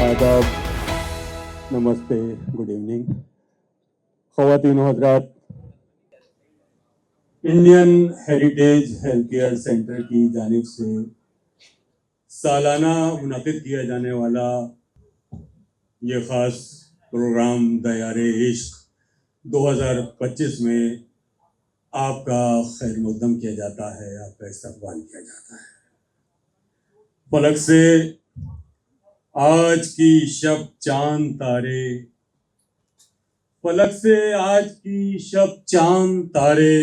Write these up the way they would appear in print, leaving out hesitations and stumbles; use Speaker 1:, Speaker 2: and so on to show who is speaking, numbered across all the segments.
Speaker 1: आदाब, नमस्ते, good evening. ख़वातीन व हज़रात, Indian heritage health care centre की जानिब से सालाना मुनक़िद किया जाने वाला ये ख़ास प्रोग्राम दयारे इश्क 2025 में आपका खैर मक़दम किया जाता है, आपका इस्तक़बाल किया जाता है। फलक से आज की शब चांद तारे, फलक से आज की शब चांद तारे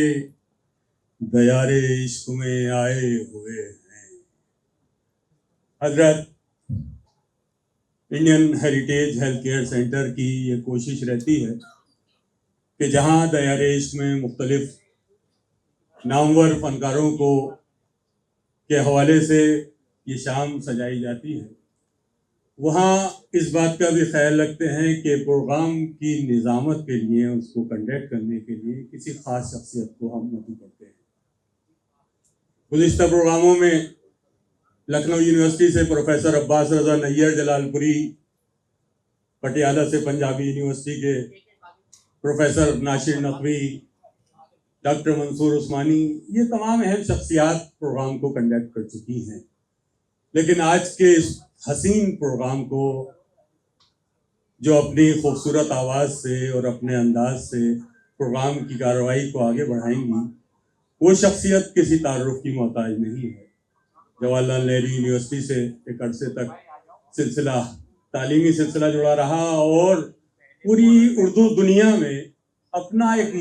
Speaker 1: दयारे इश्क में आए हुए हैं। हजरत, Indian heritage health care centre की ये कोशिश रहती है कि जहाँ दयारे इश्क में मुख्तलिफ नामवर फनकारों को के हवाले से ये शाम सजाई जाती है, वहाँ इस बात का भी ख्याल रखते हैं कि प्रोग्राम की निज़ामत के लिए, उसको कंडक्ट करने के लिए किसी ख़ास शख्सियत को हम मदद करते हैं। गुज़िश्ता प्रोग्रामों में लखनऊ यूनिवर्सिटी से प्रोफेसर अब्बास रज़ा नैयर जलालपुरी, पटियाला से पंजाबी यूनिवर्सिटी के प्रोफेसर नासिर नकवी, डॉक्टर मंसूर उस्मानी, ये तमाम अहम शख्सियात प्रोग्राम को कंडक्ट कर चुकी हैं। लेकिन आज के इस हसीन प्रोग्राम को जो अपनी खूबसूरत आवाज़ से और अपने अंदाज से प्रोग्राम की कार्रवाई को आगे बढ़ाएंगी, वो शख्सियत किसी तारुफ की मोहताज नहीं है। जवाहरलाल नेहरू यूनिवर्सिटी से एक अरसे तक तालीमी सिलसिला जुड़ा रहा और पूरी उर्दू दुनिया में अपना एक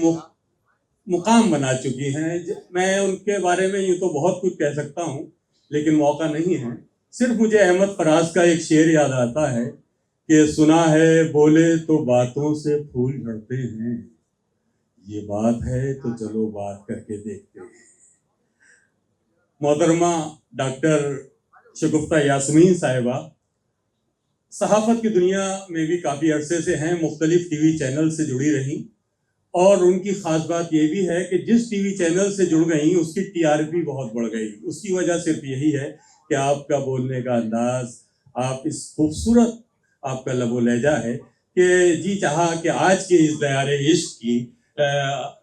Speaker 1: मुकाम बना चुकी हैं। मैं उनके बारे में यूँ तो बहुत कुछ कह सकता हूँ, लेकिन मौका नहीं है। सिर्फ मुझे अहमद फराज का एक शेर याद आता है कि सुना है बोले तो बातों से फूल झड़ते हैं, ये बात है तो चलो बात करके देखते हैं। मोहतरमा डॉक्टर शगुफ्ता यास्मीन साहिबा सहाफ़त की दुनिया में भी काफ़ी अरसे से हैं, मुख्तलिफ टीवी चैनल से जुड़ी रहीं, और उनकी ख़ास बात ये भी है कि जिस टीवी चैनल से जुड़ गई उसकी टीआरपी बहुत बढ़ गई। उसकी वजह सिर्फ यही है कि आपका बोलने का अंदाज, आप इस खूबसूरत आपका लबो लहजा है कि जी चाहा कि आज के इस दयारे इश्क की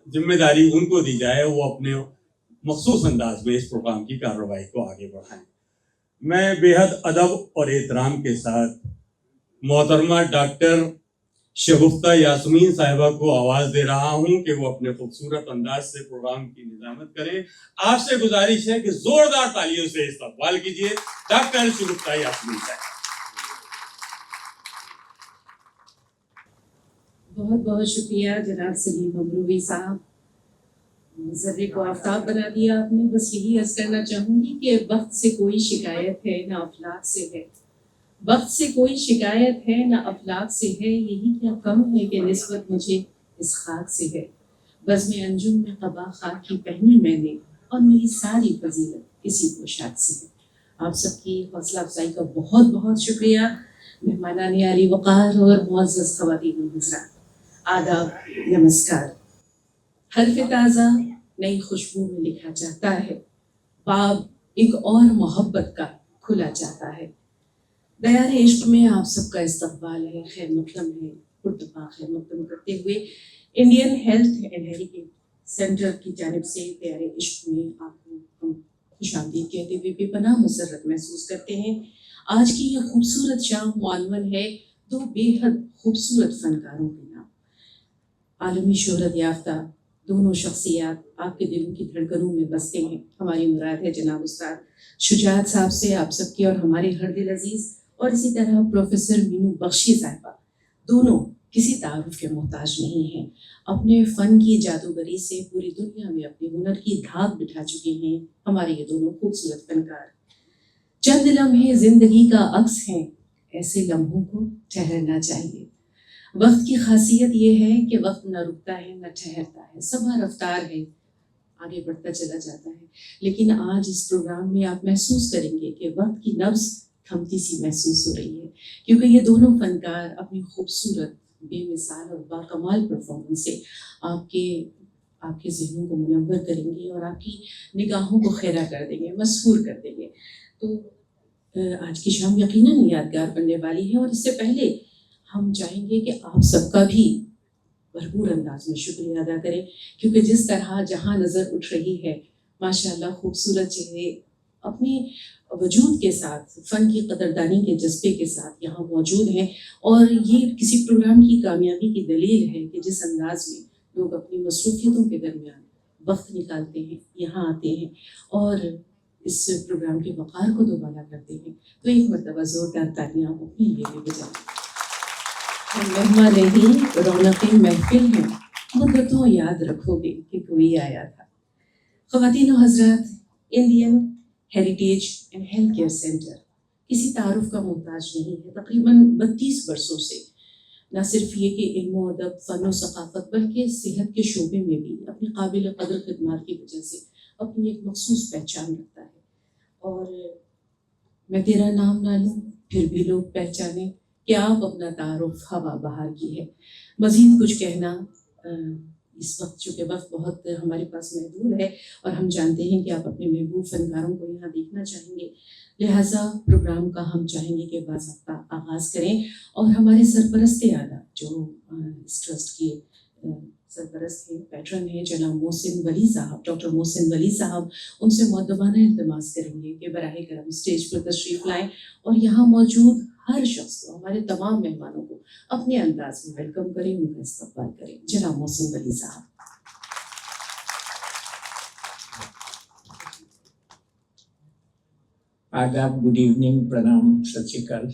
Speaker 1: जिम्मेदारी उनको दी जाए, वो अपने मखसूस अंदाज में इस प्रोग्राम की कार्रवाई को आगे बढ़ाएं। मैं बेहद अदब और एहतराम के साथ मोहतरमा डॉक्टर शगुफ्ता यास्मीन साहिबा को आवाज़ दे रहा हूँ कि वो अपने खूबसूरत अंदाज से प्रोग्राम की निजामत करें। आपसे गुजारिश है कि जोरदार तालियों से इस्तकबाल कीजिए डॉक्टर शगुफ्ता यास्मीन साहिबा।
Speaker 2: बहुत बहुत शुक्रिया जनाब सलीम अमरूवी साहब, ज़र्रे को आफ्ताब बना दिया आपने। बस यही अर्ज़ करना चाहूँगी कि वक्त से कोई शिकायत है ना अफलाक से है, वक्त से कोई शिकायत है ना अफलाक से है, यही क्या कम है कि निस्बत मुझे इस खाक से है। बज़्म अंजुम में क़बा खाक की पहनी मैंने, और मेरी सारी फजीलत इसी पोशाक से है। आप सबकी हौसला अफजाई का बहुत बहुत शुक्रिया। मेहमानान आली वक़ार और मुअज़्ज़ज़ ख़वातीन व हज़रात, आदाब, नमस्कार। हर्फ ताज़ा नई खुशबू में लिखा जाता है, बाब एक और मोहब्बत का खुला जाता है। दयारे इश्क में आप सबका इस्तकबाल है, खैर मक़दम है, पुरतपा खैर मक़दम करते हुए Indian health and heritage centre की जानिब से दयारे इश्क में आपको हम खुशामदीद कहते हुए बेपनाह मसरत महसूस करते हैं। आज की यह खूबसूरत शाम मानवन है दो बेहद खूबसूरत फनकारों के नाम। आलमी शोहरत याफ्ता दोनों शख्सियात आपके दिलों की धड़कनों में बसते हैं। हमारी मुराद है जनाब उस्ताद शुजात साहब से आप सबके और हमारे हर दिल अजीज़, और इसी तरह प्रोफेसर मीनू बख्शी साहिबा, दोनों किसी तारुफ के मोहताज नहीं हैं। अपने फ़न की जादूगरी से पूरी दुनिया में अपने हुनर की धाक बिठा चुके हैं हमारे ये दोनों खूबसूरत फनकार। चंद लम्हे ज़िंदगी का अक्स हैं, ऐसे लम्हों को ठहरना चाहिए। वक्त की खासियत ये है कि वक्त न रुकता है न ठहरता है, सबा रफ्तार है, आगे बढ़ता चला जाता है। लेकिन आज इस प्रोग्राम में आप महसूस करेंगे कि वक्त की नब्ज़ थमती सी महसूस हो रही है, क्योंकि ये दोनों फनकार अपनी खूबसूरत बेमिसाल और बाकमाल परफॉर्मेंस से आपके ज़हनों को मुनव्वर करेंगे और आपकी निगाहों को खैरा कर देंगे, मसहूर कर देंगे। तो آج کی شام یقیناً یادگار بننے والی ہے، اور اس سے پہلے ہم چاہیں گے کہ آپ سب کا بھی بھرپور انداز میں شکریہ ادا کریں، کیونکہ جس طرح جہاں نظر اٹھ رہی ہے ماشاءاللہ خوبصورت چہرے اپنے وجود کے ساتھ، فن کی قدردانی کے جذبے کے ساتھ یہاں موجود ہیں، اور یہ کسی پروگرام کی کامیابی کی دلیل ہے کہ جس انداز میں لوگ اپنی مصروفیتوں کے درمیان وقت نکالتے ہیں، یہاں آتے ہیں اور اس پروگرام کے وقار کو دوبالا کرتے ہیں. تو ایک مرتبہ زوردار تالیاں آپ اپنے لیے بھی بجائیں. مہمان نہیں رونق محفل ہیں، مدتوں یاد رکھو گے کہ کوئی آیا تھا. خواتین و حضرات، Indian heritage and health care centre کسی تعارف کا محتاج نہیں ہے. تقریباً 32 برسوں سے نہ صرف یہ کہ علم و ادب، فن و ثقافت، بلکہ صحت کے شعبے میں بھی اپنی قابل قدر خدمات کی وجہ سے اپنی ایک مخصوص پہچان رکھتا ہے. اور میں تیرا نام نہ لوں پھر بھی لوگ پہچانیں کہ آپ اپنا تعارف ہوا بہار کی ہے. مزید کچھ کہنا اس وقت، چونکہ وقت بہت ہمارے پاس محدود ہے اور ہم جانتے ہیں کہ آپ اپنے محبوب فنکاروں کو یہاں دیکھنا چاہیں گے، لہٰذا پروگرام کا ہم چاہیں گے کہ باضابطہ آغاز کریں. اور ہمارے سرپرست اعلیٰ جو اس ٹرسٹ کے سرپرست ہیں، پیٹرن ہیں، جناب محسن ولی صاحب، ڈاکٹر محسن ولی صاحب، ان سے مؤدبانہ التماس کریں گے کہ براہ کرم اسٹیج پر تشریف لائیں اور یہاں موجود ہر شخص کو، ہمارے تمام مہمانوں کو اپنے انداز میں ویلکم کریں، ان کا استقبال کریں. جناب محسن ولی صاحب.
Speaker 3: آداب، گڈ ایوننگ، پرنام، ست شری اکال.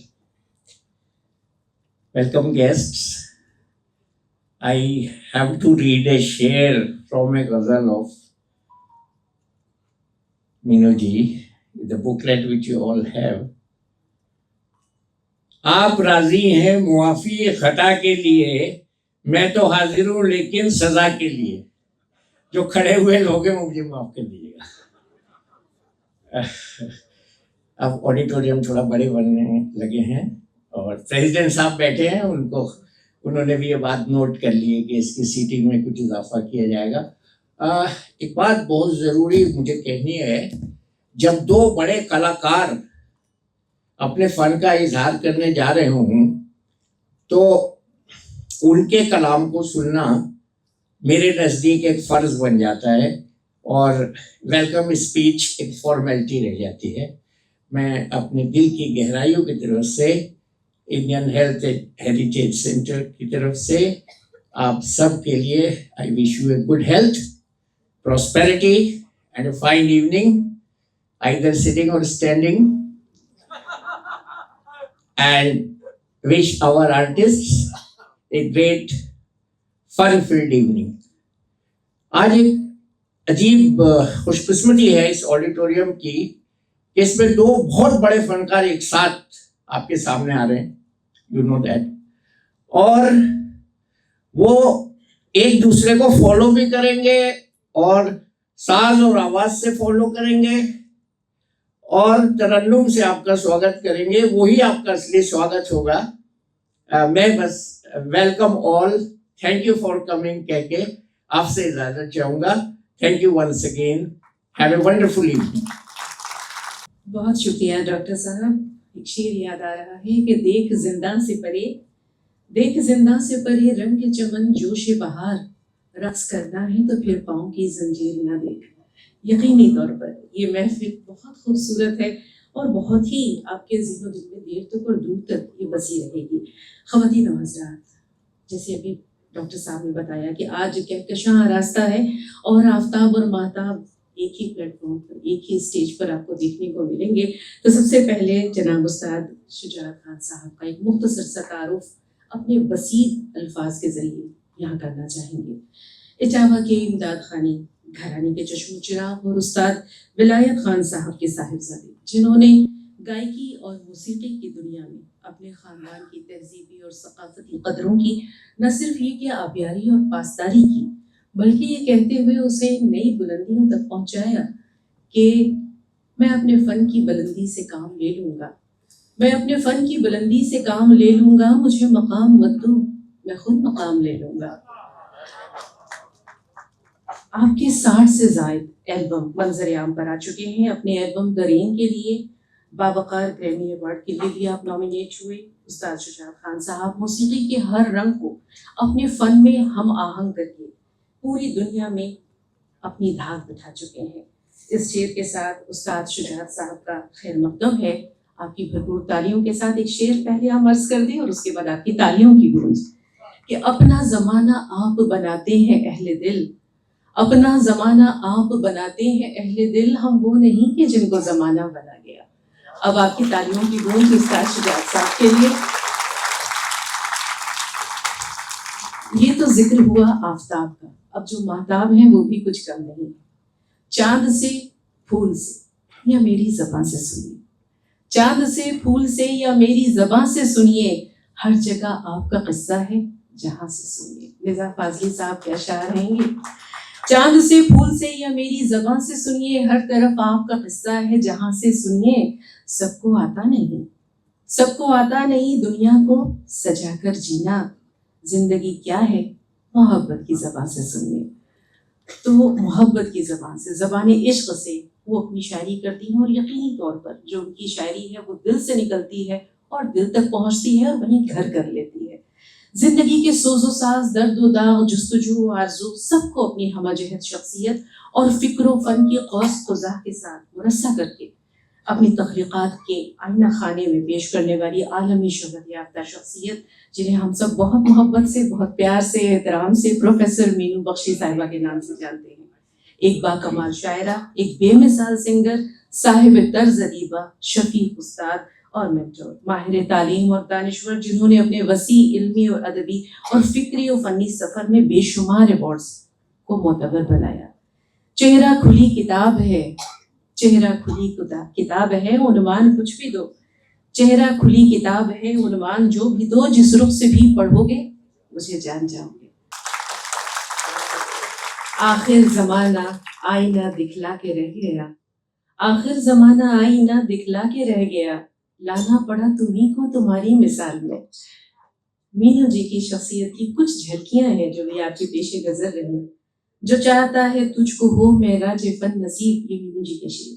Speaker 3: Welcome guests. I have to read a share from a ghazal of Minoji, the booklet which you all have. آپ راضی ہیں معافی خطا کے لیے، میں تو حاضر ہوں لیکن سزا کے لیے. جو کھڑے ہوئے لوگ ہیں مجھے معاف کر دیجیے گا. اب آڈیٹوریم تھوڑا بڑے بننے لگے ہیں اور پریزیڈنٹ صاحب بیٹھے ہیں، انہوں نے بھی یہ بات نوٹ کر لی ہے کہ اس کی سیٹنگ میں کچھ اضافہ کیا جائے گا. ایک بات بہت ضروری مجھے کہنی ہے، جب دو بڑے کلاکار اپنے فن کا اظہار کرنے جا رہے ہوں تو ان کے کلام کو سننا میرے نزدیک ایک فرض بن جاتا ہے اور ویلکم اسپیچ ایک فارمیلٹی رہ جاتی ہے. میں اپنے دل کی گہرائیوں کی طرف سے انڈین ہیلتھ ہیریٹیج سینٹر کی طرف سے آپ سب کے لیے I wish you a good health, prosperity and a fine evening, either sitting or standing, and wish our artists a great fun-filled evening. آج ایک عجیب خوش قسمتی ہے اس آڈیٹوریم کی کہ اس میں دو بہت بڑے فنکار ایک ساتھ آپ کے سامنے آ رہے ہیں، یو نو دیٹ، اور وہ ایک دوسرے کو فالو بھی کریں گے اور ساز اور آواز سے فالو کریں گے اور ترنم سے آپ کا سواگت کریں گے. وہی آپ کا اصلی سواگت ہوگا. میں بس welcome all, thank you for coming کہہ کے آپ سے اجازت چاہوں گا. Thank you once again, have a wonderful evening.
Speaker 2: بہت شکریہ ڈاکٹر صاحب. ایک شعر یاد آ رہا ہے کہ دیکھ زندہ سے پرے، دیکھ زندہ سے پرے رنگ کے چمن جوش بہار، رقص کرنا ہے تو پھر پاؤں کی زنجیر نہ دیکھ. یقینی طور پر یہ محفل بہت خوبصورت ہے اور بہت ہی آپ کے ذہن و دل میں دیر تک اور دور تک یہ بسی رہے گی. خواتین و حضرات، جیسے ابھی ڈاکٹر صاحب نے بتایا کہ آج کہکشاں راستہ ہے اور آفتاب اور ماہتاب ایک ہی پلیٹ فارم پر، ایک ہی اسٹیج پر آپ کو دیکھنے کو ملیں گے. تو سب سے پہلے جناب استاد شجاعت خان صاحب کا ایک مختصر سا تعارف اپنے بسیط الفاظ کے ذریعے یہاں کرنا چاہیں گے. اٹاوا کے امداد خانی گھرانے کے چشم و چراغ اور استاد ولایت خان صاحب کے صاحبزادے، جنہوں نے گائکی اور موسیقی کی دنیا میں اپنے خاندان کی تہذیبی اور ثقافتی قدروں کی نہ صرف یہ کہ آبیاری اور پاسداری کی، بلکہ یہ کہتے ہوئے اسے نئی بلندیوں تک پہنچایا کہ میں اپنے فن کی بلندی سے کام لے لوں گا، میں اپنے فن کی بلندی سے کام لے لوں گا، مجھے مقام مت دو، میں خود مقام لے لوں گا. آپ کے 60 سے زائد البم منظر عام پر آ چکے ہیں. اپنے البم درین کے لیے बावकार ग्रैमी अवार्ड के लिए भी आप नॉमिनेट हुए। उस्ताद शुजात खान साहब मौसीकी के हर रंग को अपने फ़न में हम आहंग करके पूरी दुनिया में अपनी धाक बिठा चुके हैं। इस शेर के साथ उस्ताद शुजात साहब का खैर मकदम है। आपकी भरपूर तालियों के साथ एक शेर पहले हम अर्ज कर दें और उसके बाद आपकी तालियों की गूंज कि अपना ज़माना आप बनाते हैं अहले दिल, अपना ज़माना आप बनाते हैं अहले दिल, हम वो नहीं कि जिनको ज़माना बना गया। अब आपकी तालियों की गूंज उस्ताद शुजात साहब के लिए। ये तो जिक्र हुआ आफताब का, अब जो महताब हैं वो भी कुछ कम नहीं है। चांद से फूल से या मेरी ज़बान से सुनिए, चांद से फूल से या मेरी ज़बान से सुनिए, हर जगह आपका किस्सा है जहाँ से सुनिए। मिर्ज़ा फाज़ली साहब के अशार हैं ये। चांद से फूल से या मेरी ज़बान से सुनिए, हर तरफ आपका किस्सा है जहाँ से सुनिए। सबको आता नहीं, सबको आता नहीं दुनिया को सजा कर जीना, जिंदगी क्या है मोहब्बत की ज़बान से सुनिए। तो मोहब्बत की ज़बान से, ज़बान इश्क से वो अपनी शायरी करती हैं और यकीनी तौर पर जो उनकी शायरी है वो दिल से निकलती है और दिल तक पहुंचती है और वहीं घर कर लेती है। जिंदगी के सोजो साज, दर्द व दाग, जुस्तजू आरज़ू, सबको अपनी हमजहत शख्सियत और फ़िक्र व फ़न की कौस क़ुज़ा के साथ मुरस्सा करके अपनी तख्लीक़ात के आईना खाने में पेश करने वाली आलमी शोहरत याफ्ता शख्सियत, जिन्हें हम सब बहुत मोहब्बत से, बहुत प्यार से, एहतराम से प्रोफेसर मीनू बख्शी साहिबा के नाम से जानते हैं। एक बाकमाल शायरा, एक बेमिसाल सिंगर, साहिब तर्ज अदीबा, शफीक उस्ताद और मेंटोर, माहिर तालीम और दानिश्वर, जिन्होंने अपने वसी इल्मी और अदबी और फ़िक्री और फ़नी सफ़र में बेशुमार अवार्ड्स को मोतबर बनाया। चेहरा खुली किताब है, चेहरा खुली किताब है, उन्वान कुछ भी दो, चेहरा खुली किताब है, उन्वान जो भी दो, जिस रुख से भी पढ़ोगे मुझे जान जाओगे। आखिर ज़माना आईना दिखला के रह गया, आखिर ज़माना आईना दिखला के रह गया, लाना पड़ा तुम्हीं को तुम्हारी मिसाल में। मीनू जी की शख्सियत की कुछ झलकियां हैं जो भी आपके पेशे नजर रही। जो चाहता है तुझको हो महराज फन नसीब, ये मीनू जी के शेर।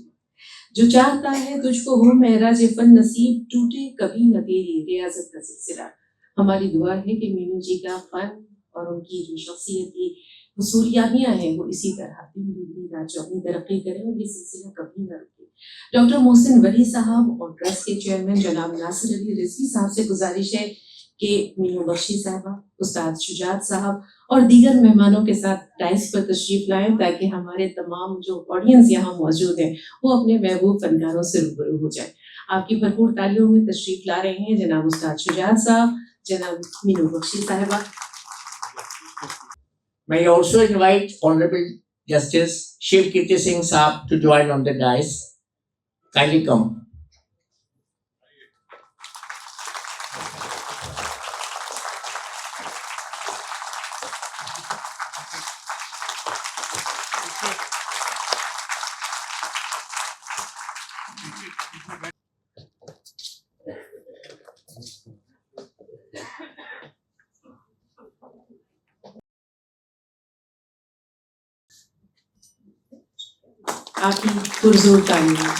Speaker 2: जो चाहता है तुझको हो महराज फन नसीब, टूटे कभी न तेरी रियाजत का सिलसिला। हमारी दुआ है कि मीनू जी का फन और उनकी जो शख्सियत की वसूलियाबियाँ हैं वो इसी तरह दिन दुगनी रात चौगनी तरक्की करें और ये सिलसिला कभी न रुके। डॉक्टर मोहसिन वली साहब और ट्रस्ट के चेयरमैन जनाब नासिर अली रिजवी साहब से गुजारिश है कि मीनू बख्शी साहबा, उस्ताद शुजात साहब और दीगर मेहमानों के साथ डाइस पर तशरीफ लाएं ताकि हमारे तमाम जो ऑडियंस यहाँ मौजूद हैं वो अपने महबूब फनकारों से रूबरू हो जाए। आपकी भरपूर तालियों में तशरीफ ला रहे हैं जनाब उस्ताद शुजात साहब, जनाब मीनू बख्शी साहिबा।
Speaker 3: May I also invite Honorable Justice Shiv Kirti Singh Saab to join on the dais. Kindly come.
Speaker 2: आपकी पुरजोर तालियां।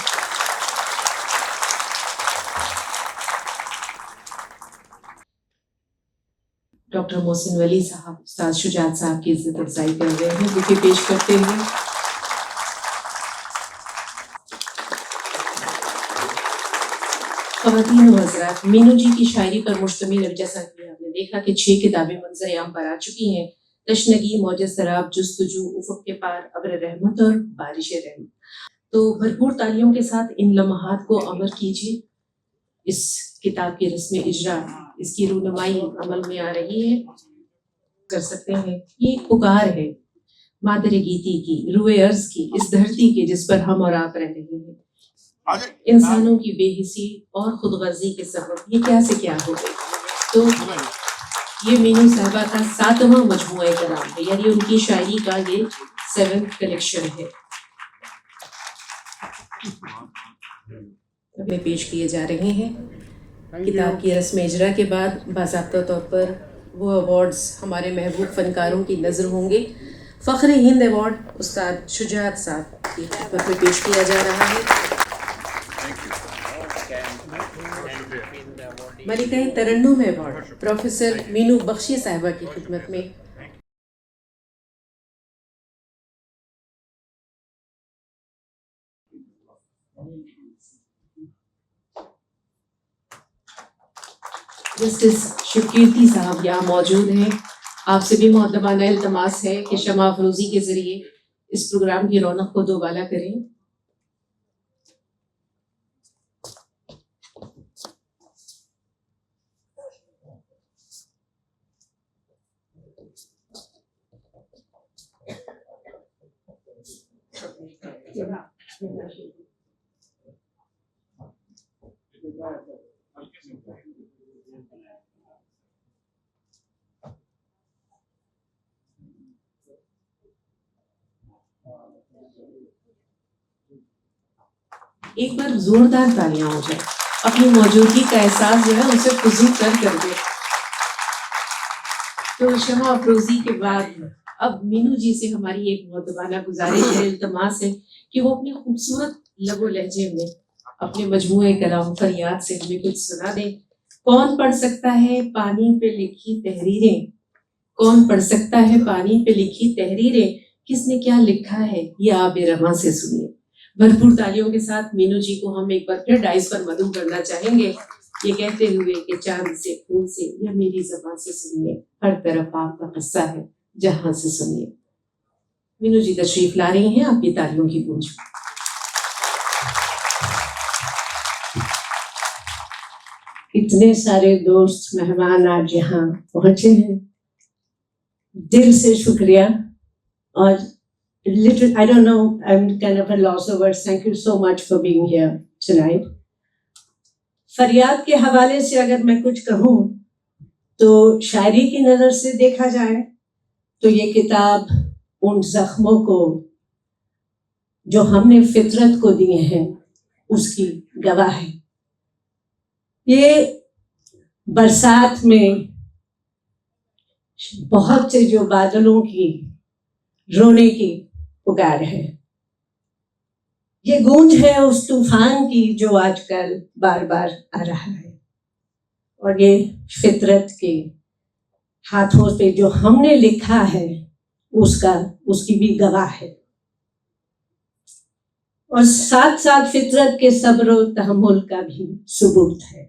Speaker 2: डॉक्टर मोहसिन वली साहब उस्ताद शुजात साहब की इज्जत अफजाई कर रहे हैं, बुके पेश करते हैं। ख़वातीन व हज़रात, मीनू जी की शायरी पर मुश्तमिल, जैसा कि आपने देखा कि 6 किताबें मंज़र आम पर आ चुकी हैं। तशनगी, मौज सराब, जुस्तजू, उफ़क़ के पार, अब्र रहमत और बारिश रहमत। तो भरपूर तालियों के साथ इन लम्हात को अमर कीजिए। इस किताब की रस्म इजरा, इसकी रूनुमाई अमल में आ रही है, कर सकते हैं। ये एक पुकार है मादर गीती की, रुए अर्ज की, इस धरती के जिस पर हम और आप रह रहे हैं। इंसानों की बेहिसी और खुदगर्जी के सबब ये क्या से क्या हो गई। तो ये मीनू साहिबा का 7वां मजमूआ कलाम है, यानी उनकी शायरी का ये 7th कलेक्शन है। में पेश किए जा रहे हैं। किताब की रस्म इजरा के बाद बाज़ाब्ता तौर पर वो अवार्ड्स हमारे महबूब फ़नकारों की नज़र होंगे। फ़ख्र हिंद अवार्ड उस्ताद शुजात साहब की खिदमत में पेश किया जा रहा है। ملکہ ترنم ایوارڈ پروفیسر مینو بخشی صاحبہ کی خدمت میں جسٹس شبکیرتی صاحب یہاں موجود ہیں. آپ سے بھی مؤدبانہ التماس ہے کہ شمع افروزی کے ذریعے اس پروگرام کی رونق کو دوبالا کریں. ایک بار زوردار تالیاں ہو جائے. اپنی موجودگی کا احساس جو ہے اسے فضول کر دے. تو شمع افروزی کے بعد اب مینو جی سے ہماری ایک مؤدبانہ گزارش ہے، التماس ہے کہ وہ اپنے خوبصورت لب و لہجے میں اپنے مجموعہ کلام فریاد سے ہمیں کچھ سنا دیں. کون پڑھ سکتا ہے پانی پہ لکھی تحریریں؟ کون پڑھ سکتا ہے پانی پہ لکھی تحریریں؟ کس نے کیا لکھا ہے یہ آب رواں سے سنیے. بھرپور تالیوں کے ساتھ مینو جی کو ہم ایک بار پھر ڈائز پر مدعو کرنا چاہیں گے، یہ کہتے ہوئے کہ چاند سے پھول سے یا میری زبان سے سنیے، ہر طرف آپ کا قصہ ہے جہاں سے سنیے. مینو جی تشریف لا رہی ہیں، آپ کی تالیوں کی گونج. اتنے سارے دوست مہمان آج یہاں پہنچے ہیں، دل سے شکریہ. اور I don't know, I'm kind of a loss of words. Thank you so much for being here tonight. فریاد کے حوالے سے اگر میں کچھ کہوں تو شاعری کی نظر سے دیکھا جائے تو یہ کتاب ان زخموں کو جو ہم نے فطرت کو دیے ہیں اس کی گواہ ہے. یہ برسات میں بہت سے جو بادلوں کی رونے کی پکار ہے، یہ گونج ہے اس طوفان کی جو آج کل بار بار آ رہا ہے، اور یہ فطرت کے ہاتھوں پہ جو ہم نے لکھا ہے اس کی بھی گواہ ہے، اور ساتھ ساتھ فطرت کے صبر و تحمل کا بھی ثبوت ہے.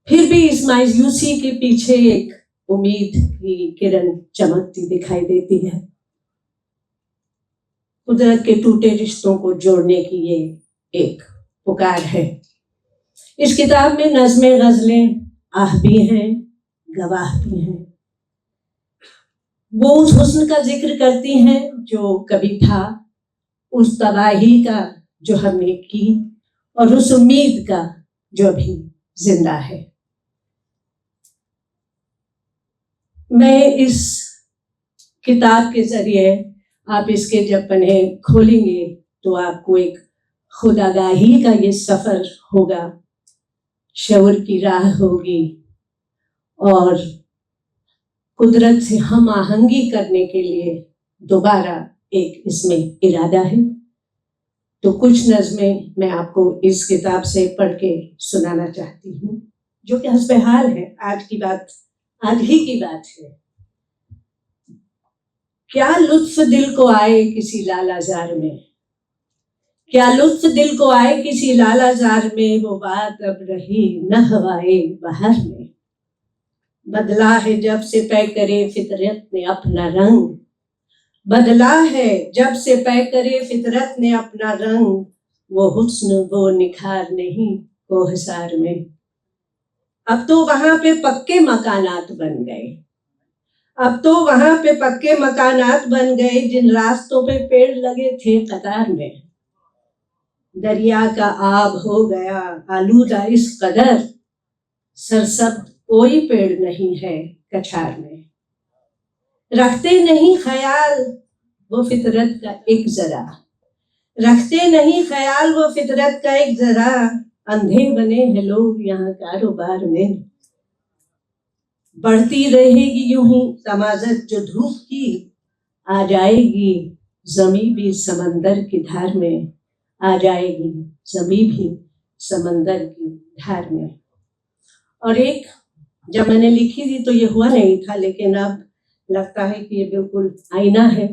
Speaker 2: پھر بھی اس مایوسی کے پیچھے ایک امید کی کرن چمکتی دکھائی دیتی ہے. قدرت کے ٹوٹے رشتوں کو جوڑنے کی یہ ایک پکار ہے. اس کتاب میں نظمیں غزلیں آہ بھی ہیں، گواہ بھی ہیں. وہ اس حسن کا ذکر کرتی ہیں جو کبھی تھا، اس تباہی کا جو ہم نے کی، اور اس امید کا جو ابھی زندہ ہے. میں اس کتاب کے ذریعے، آپ اس کے جب پنے کھولیں گے تو آپ کو ایک خود آگاہی کا یہ سفر ہوگا، شعور کی راہ ہوگی، اور قدرت سے ہم آہنگی کرنے کے لیے دوبارہ ایک اس میں ارادہ ہے. تو کچھ نظمیں میں آپ کو اس کتاب سے پڑھ کے سنانا چاہتی ہوں، جو کہ حسب حال ہے، آج ہی کی بات ہے. کیا لطف دل کو آئے کسی لالہ زار میں، کیا لطف دل کو آئے کسی لالہ زار میں، وہ بات اب رہی نہ ہوائے بہار میں. بدلا ہے جب سے پے کرے فطرت نے اپنا رنگ، بدلا ہے جب سے پے کرے فطرت نے اپنا رنگ، وہ حسن وہ نکھار نہیں کوہسار میں. اب تو وہاں پہ پکے مکانات بن گئے، اب تو وہاں پہ پکے مکانات بن گئے، جن راستوں پہ پیڑ لگے تھے قطار میں. دریا کا آب ہو گیا آلودہ اس قدر، سرسبز کوئی پیڑ نہیں ہے کچھار میں. رکھتے نہیں خیال وہ فطرت کا ایک ذرا، رکھتے نہیں خیال وہ فطرت کا ایک ذرا، اندھے بنے ہیں لوگ یہاں کاروبار میں. بڑھتی رہے گی یوں ہی تمازت جو دھوپ کی، آ جائے گی زمیں بھی سمندر کی دھار میں، آ جائے گی زمیں بھی سمندر کی
Speaker 4: धार में। और एक जब मैंने लिखी थी तो ये हुआ नहीं था, लेकिन अब लगता है कि ये बिल्कुल आईना है।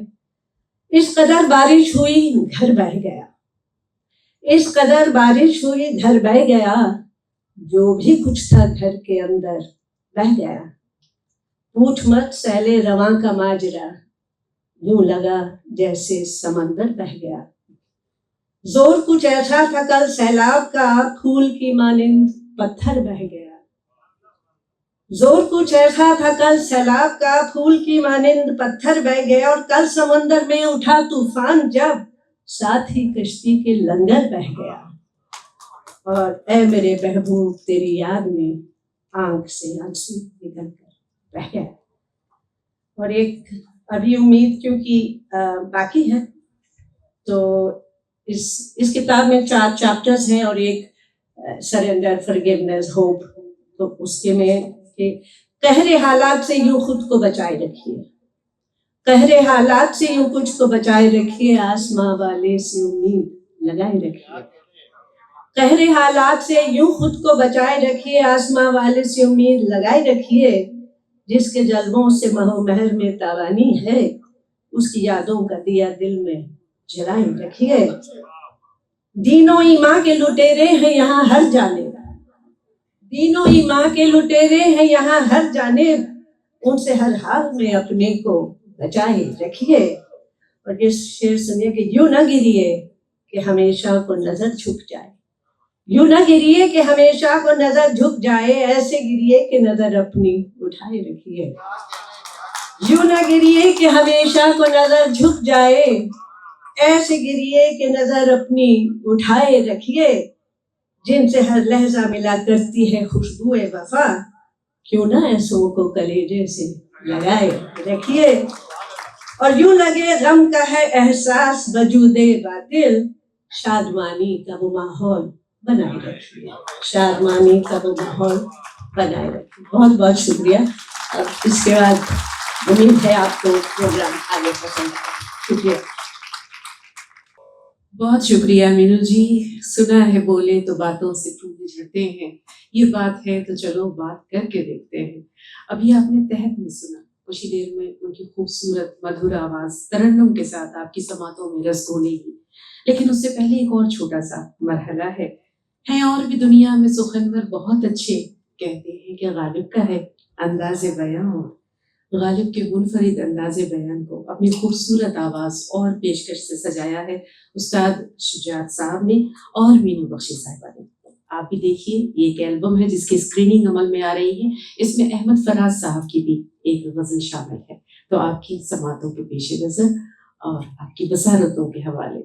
Speaker 4: इस कदर बारिश हुई घर बह गया, इस कदर बारिश हुई घर बह गया, जो भी कुछ था घर के अंदर बह गया। पूछ मत सैले रवां का माजरा, यूं लगा जैसे समंदर बह गया। जोर कुछ ऐसा था कल सैलाब का, फूल की मानिंद पत्थर बह गया। जोर कुछ ऐसा था कल सैलाब का, फूल की मानिंद पत्थर बह गया। और कल समंदर में उठा तूफान जब, साथ ही कश्ती के लंगर बह गया। और ऐ मेरे महबूब तेरी याद में आंख से आंसू निकल कर बह गया। और एक अभी उम्मीद क्योंकि बाकी है, तो इस किताब में 4 चैप्टर्स हैं और एक सरेंडर, फॉरगिवनेस, होप। तो उसके में कि कहरे हालात से यूं खुद को बचाए रखिए, कहरे हालात से यूं कुछ को बचाए रखिए, आसमां वाले से उम्मीद लगाए रखिए। कहरे हालात से यूं खुद को बचाए रखिए, आसमां वाले से उम्मीद लगाए रखिए। जिसके जल्बों से महो महर में तावानी है, उसकी यादों का दिया दिल में जलाए रखिए। दीनों ईमां के लुटेरे हैं यहाँ हर जानिब, दीनों ईमां के लुटेरे हैं यहाँ हर जानिब, उनसे हर हाल में अपने को बचाए रखिए। और ये शेर सुनिए कि यूं न गिरिए कि हमेशा को नजर झुक जाए, यूं न गिरिए कि हमेशा को नजर झुक जाए, ऐसे गिरिए कि नजर अपनी उठाए रखिए। यूं न गिरिए कि हमेशा को नजर झुक जाए, ऐसे गिरिए कि नजर अपनी उठाए रखिए। जिनसे हर लहजा मिला करती है खुशबुए वफा, क्यों ना ऐसों को कलेजे से लगाए रखिए। और यूं लगे गम का है एहसास वजूदे बातिल, शादमानी का वो माहौल बनाए रखिए, शादमानी का वो माहौल बनाए रखिए। बहुत बहुत शुक्रिया। अब इसके बाद उम्मीद है आपको प्रोग्राम आगे पसंद आए। शुक्रिया।
Speaker 2: बहुत शुक्रिया मीनू जी। सुना है बोले तो बातों से फूल झड़ते हैं, ये बात है तो चलो बात करके देखते हैं। अभी आपने तहत में सुना, कुछ ही देर में उनकी खूबसूरत मधुर आवाज तरन्नुम के साथ आपकी समातों में रस घोलेगी। लेकिन उससे पहले एक और छोटा सा मरहला है और भी दुनिया में सुखनवर बहुत अच्छे, कहते हैं कि गालिब का है अंदाज़े बयां, और गालिब के मुनफरिद अंदाज़े बयान को अपनी खूबसूरत आवाज़ और पेशकश से सजाया है उस्ताद शुजात साहब ने और मीनू बख्शी साहिबा ने। आप भी देखिए, ये एक एल्बम है जिसकी स्क्रीनिंग अमल में आ रही है। इसमें अहमद फराज साहब की भी एक गजल शामिल है। तो आपकी समातों के पेश नज़र और आपकी बसारतों के हवाले